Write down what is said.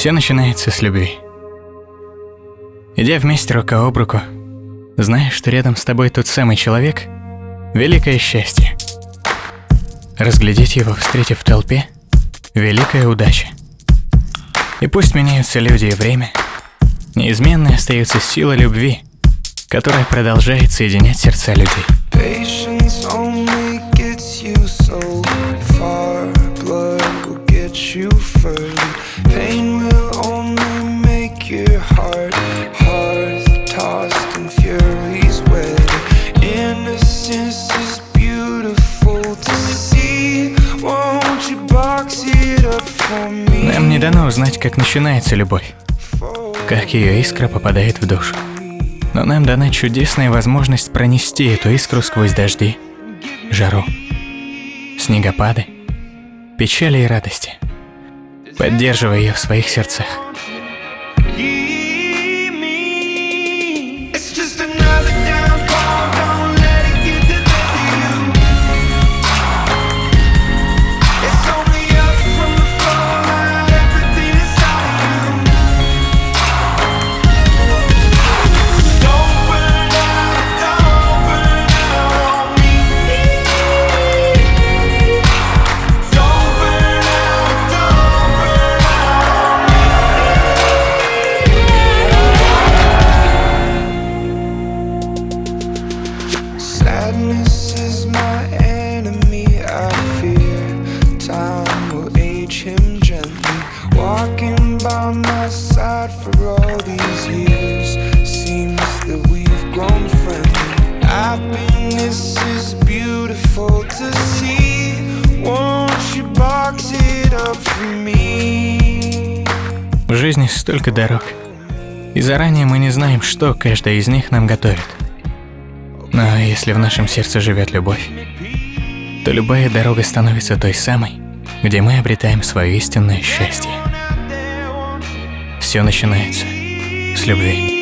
Все начинается с любви. Идя вместе рука об руку, знаешь, что рядом с тобой тот самый человек — великое счастье. Разглядеть его, встретив в толпе — великая удача. И пусть меняются люди и время, неизменной остается сила любви, которая продолжает соединять сердца людей. Patience only gets you so far. Blood will get you further. Pain will only make your heart tossed and fury's weather. Innocence is beautiful to see. Won't you box it up for me? Нам не дано узнать, как начинается любовь, как ее искра попадает в душу. Но нам дана чудесная возможность пронести эту искру сквозь дожди, жару, снегопады, печали и радости, поддерживая ее в своих сердцах. Sadness is my enemy, I fear. Time will age him gently. Walking by my side for all these years. Seems that we've grown friendly. Happiness is beautiful to see. Won't you box it up for me? В жизни столько дорог, и заранее мы не знаем, что каждая из них нам готовит. Но если в нашем сердце живет любовь, то любая дорога становится той самой, где мы обретаем свое истинное счастье. Все начинается с любви.